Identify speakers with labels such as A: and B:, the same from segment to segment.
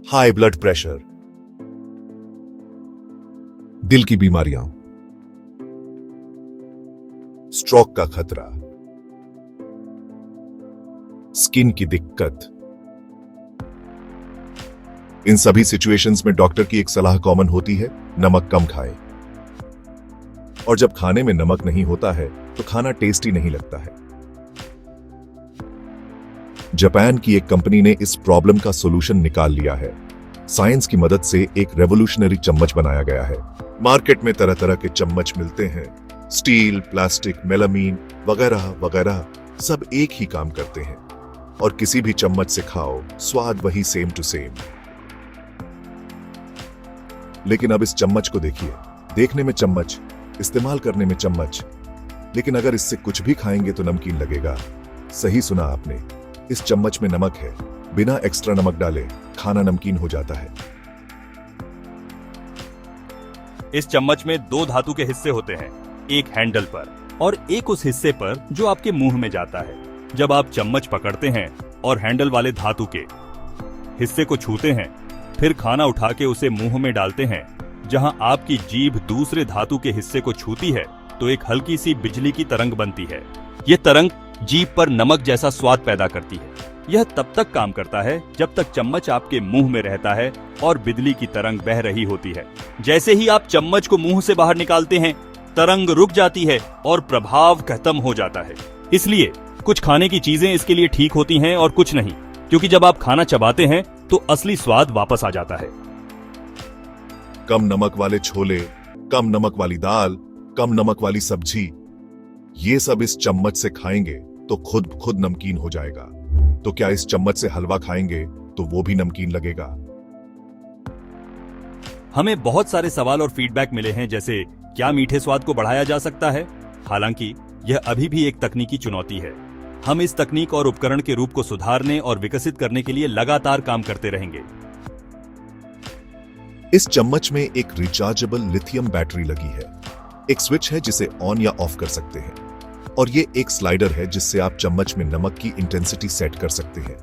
A: High blood pressure, दिल की बीमारियां, स्ट्रोक का खतरा, स्किन की दिक्कत। इन सभी सिचुएशंस में डॉक्टर की एक सलाह कॉमन होती है, नमक कम खाएं। और जब खाने में नमक नहीं होता है तो खाना टेस्टी नहीं लगता है। जापान की एक कंपनी ने इस प्रॉब्लम का सॉल्यूशन निकाल लिया है। साइंस की मदद से एक रेवोल्यूशनरी चम्मच बनाया गया है। मार्केट में तरह तरह के चम्मच मिलते हैं, स्टील, प्लास्टिक, मेलामीन वगैरह वगैरह, सब एक ही काम करते हैं और किसी भी चम्मच से खाओ स्वाद वही सेम टू सेम। लेकिन अब इस चम्मच को देखिए, देखने में चम्मच, इस्तेमाल करने में चम्मच, लेकिन अगर इससे कुछ भी खाएंगे तो नमकीन लगेगा। सही सुना आपने, इस चम्मच में नमक है, बिना एक्स्ट्रा नमक डाले खाना नमकीन हो जाता है।
B: इस चम्मच में दो धातु के हिस्से होते हैं, एक हैंडल पर और एक उस हिस्से पर जो आपके मुंह में जाता है। जब आप चम्मच पकड़ते हैं और हैंडल वाले धातु के हिस्से को छूते हैं, फिर खाना उठा के उसे मुंह में डालते हैं, जहां आपकी जीभ दूसरे धातु के हिस्से को छूती है तो एक हल्की सी बिजली की तरंग बनती है। यह तरंग जीभ पर नमक जैसा स्वाद पैदा करती है। यह तब तक काम करता है जब तक चम्मच आपके मुंह में रहता है और बिजली की तरंग बह रही होती है। जैसे ही आप चम्मच को मुंह से बाहर निकालते हैं, तरंग रुक जाती है और प्रभाव खत्म हो जाता है। इसलिए कुछ खाने की चीजें इसके लिए ठीक होती हैं और कुछ नहीं, क्योंकि जब आप खाना चबाते हैं तो असली स्वाद वापस आ जाता है।
A: कम नमक वाले छोले, कम नमक वाली दाल, कम नमक वाली सब्जी, ये सब इस चम्मच से खाएंगे तो खुद नमकीन हो जाएगा। तो क्या इस चम्मच से हलवा खाएंगे तो वो भी नमकीन लगेगा?
B: हमें बहुत सारे सवाल और फीडबैक मिले हैं, जैसे क्या मीठे स्वाद को बढ़ाया जा सकता है? हालांकि यह अभी भी एक तकनीकी चुनौती है। हम इस तकनीक और उपकरण के रूप को सुधारने और विकसित करने के लिए लगातार काम करते रहेंगे।
A: इस चम्मच में एक रिचार्जेबल लिथियम बैटरी लगी है। एक स्विच है जिसे ऑन या ऑफ कर सकते हैं, और ये एक स्लाइडर है जिससे आप चम्मच में नमक की इंटेंसिटी सेट कर सकते हैं।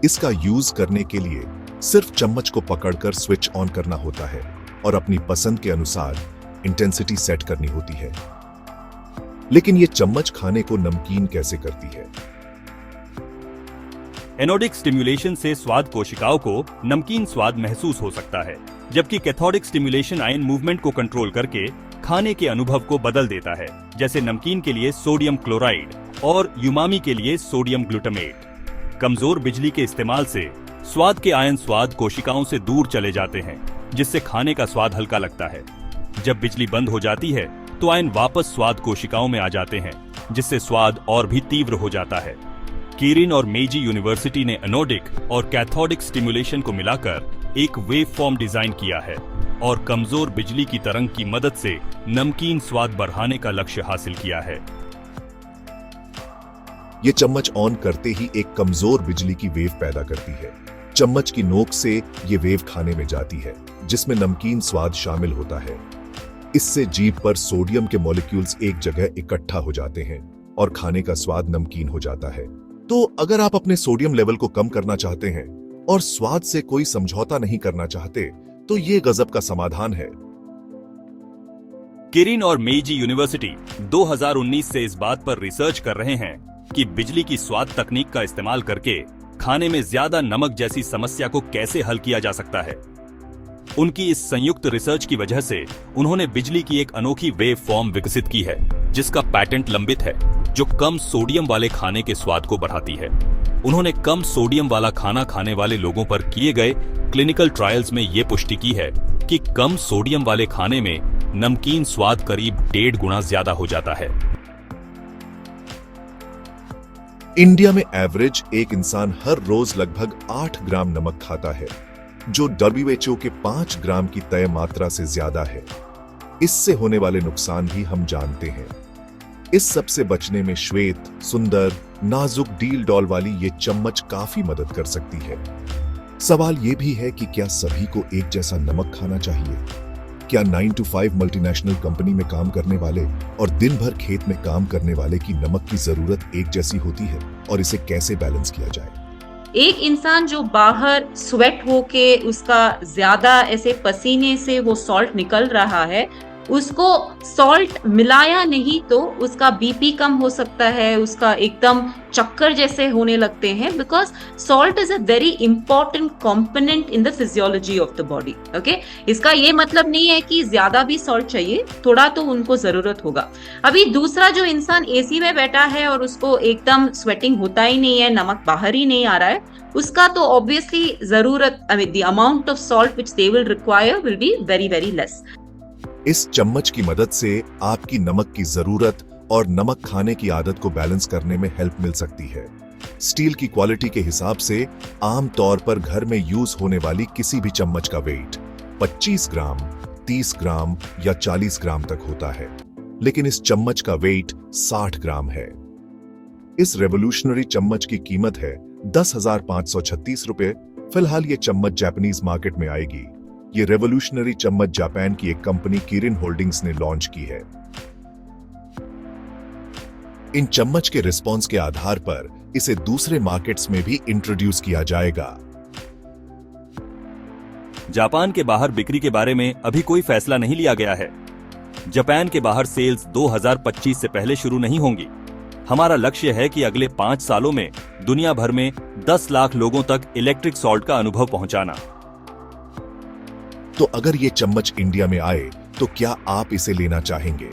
A: इसका यूज करने के लिए सिर्फ चम्मच को पकड़कर स्विच ऑन करना होता है और अपनी पसंद के अनुसार इंटेंसिटी सेट करनी होती है। लेकिन ये चम्मच खाने को नमकीन कैसे करती है?
B: एनोडिक स्टिम्युलेशन से स्वाद कोशिकाओं को नमकीन स्वाद महसूस हो सकता है, जबकि कैथोडिक स्टिम्युलेशन आयन मूवमेंट को कंट्रोल करके खाने के अनुभव को बदल देता है, जैसे नमकीन के लिए सोडियम क्लोराइड और यूमामी के लिए सोडियम ग्लूटामेट। कमजोर बिजली के इस्तेमाल से स्वाद के आयन स्वाद कोशिकाओं से दूर चले जाते हैं, जिससे खाने का स्वाद हल्का लगता है। जब बिजली बंद हो जाती है तो आयन वापस स्वाद कोशिकाओं में आ जाते हैं, जिससे स्वाद और भी तीव्र हो जाता है। कीरिन और मेजी यूनिवर्सिटी ने एनोडिक और कैथोडिक स्टिम्युलेशन को मिलाकर एक वेव फॉर्म डिजाइन किया है और कमजोर बिजली की तरंग की मदद से नमकीन स्वाद बढ़ाने का लक्ष्य हासिल किया है।
A: ये चम्मच ऑन करते ही एक कमजोर बिजली की वेव पैदा करती है। चम्मच की नोक से ये वेव खाने में जाती है, जिसमें नमकीन स्वाद शामिल होता है। इससे जीभ पर सोडियम के मॉलिक्यूल्स एक जगह इकट्ठा हो जाते हैं और खाने का स्वाद नमकीन हो जाता है। तो अगर आप अपने सोडियम लेवल को कम करना चाहते हैं और स्वाद से कोई समझौता नहीं करना चाहते, तो ये गजब का समाधान है।
B: किरिन और मेजी यूनिवर्सिटी 2019 से इस बात पर रिसर्च कर रहे हैं कि बिजली की स्वाद तकनीक का इस्तेमाल करके खाने में ज्यादा नमक जैसी समस्या को कैसे हल किया जा सकता है। उनकी इस संयुक्त रिसर्च की वजह से उन्होंने बिजली की एक अनोखी वेव फॉर्म विकसित की है, जिसका पैटेंट लंबित है, जो कम सोडियम वाले खाने के स्वाद को बढ़ाती है। उन्होंने कम सोडियम वाला खाना खाने वाले लोगों पर किए गए क्लिनिकल ट्रायल्स में ये पुष्टि की है कि कम सोडियम वाले खाने में नमकीन स्वाद करीब 1.5 गुना ज्यादा हो जाता है।
A: इंडिया में एवरेज एक इंसान हर रोज लगभग 8 ग्राम नमक खाता है, जो WHO के 5 ग्राम की तय मात्रा से ज्यादा है। इससे होने वाले नुकसान भी हम जानते हैं। इस सब से बचने में श्वेत, सुंदर, नाजुक डील डॉल वाली ये चम्मच काफी मदद कर सकती है। सवाल ये भी है कि क्या सभी को एक जैसा नमक खाना चाहिए? क्या 9 to 5 मल्टीनेशनल कंपनी में काम करने वाले और दिन भर खेत में काम करने वाले की नमक की जरूरत एक जैसी होती है, और इसे कैसे बैलेंस किया जाए?
C: एक इंसान जो बाहर स्वेट होके उसका ज्यादा ऐसे पसीने से वो सॉल्ट निकल रहा है, उसको सॉल्ट मिलाया नहीं तो उसका बीपी कम हो सकता है, उसका एकदम चक्कर जैसे होने लगते हैं, because salt is a very important component in the physiology of the body. Okay, इसका ये मतलब नहीं है कि ज्यादा भी सॉल्ट चाहिए, थोड़ा तो उनको जरूरत होगा। अभी दूसरा जो इंसान एसी में बैठा है और उसको एकदम स्वेटिंग होता ही नहीं है, नमक बाहर ही नहीं आ रहा है, उसका तो ऑब्वियसली जरूरत, I mean the amount of salt which they will require will be very very less.
A: इस चम्मच की मदद से आपकी नमक की जरूरत और नमक खाने की आदत को बैलेंस करने में हेल्प मिल सकती है। स्टील की क्वालिटी के हिसाब से आम तौर पर घर में यूज होने वाली किसी भी चम्मच का वेट 25 ग्राम, 30 ग्राम या 40 ग्राम तक होता है, लेकिन इस चम्मच का वेट 60 ग्राम है। इस रेवोल्यूशनरी चम्मच की कीमत है 10,536 रुपए। फिलहाल ये चम्मच जापानीज मार्केट में आएगी। ये रेवोल्यूशनरी चम्मच जापान की एक कंपनी किरिन होल्डिंग्स ने लॉन्च की है। इन चम्मच के रिस्पॉन्स के आधार पर इसे दूसरे मार्केट्स में भी इंट्रोड्यूस किया जाएगा।
B: जापान के बाहर बिक्री के बारे में अभी कोई फैसला नहीं लिया गया है। जापान के बाहर सेल्स 2025 से पहले शुरू नहीं होंगी। हमारा लक्ष्य है कि अगले 5 सालों में दुनिया भर में 10 लाख लोगों तक इलेक्ट्रिक सॉल्ट का अनुभव पहुंचाना।
A: तो अगर ये चम्मच इंडिया में आए तो क्या आप इसे लेना चाहेंगे?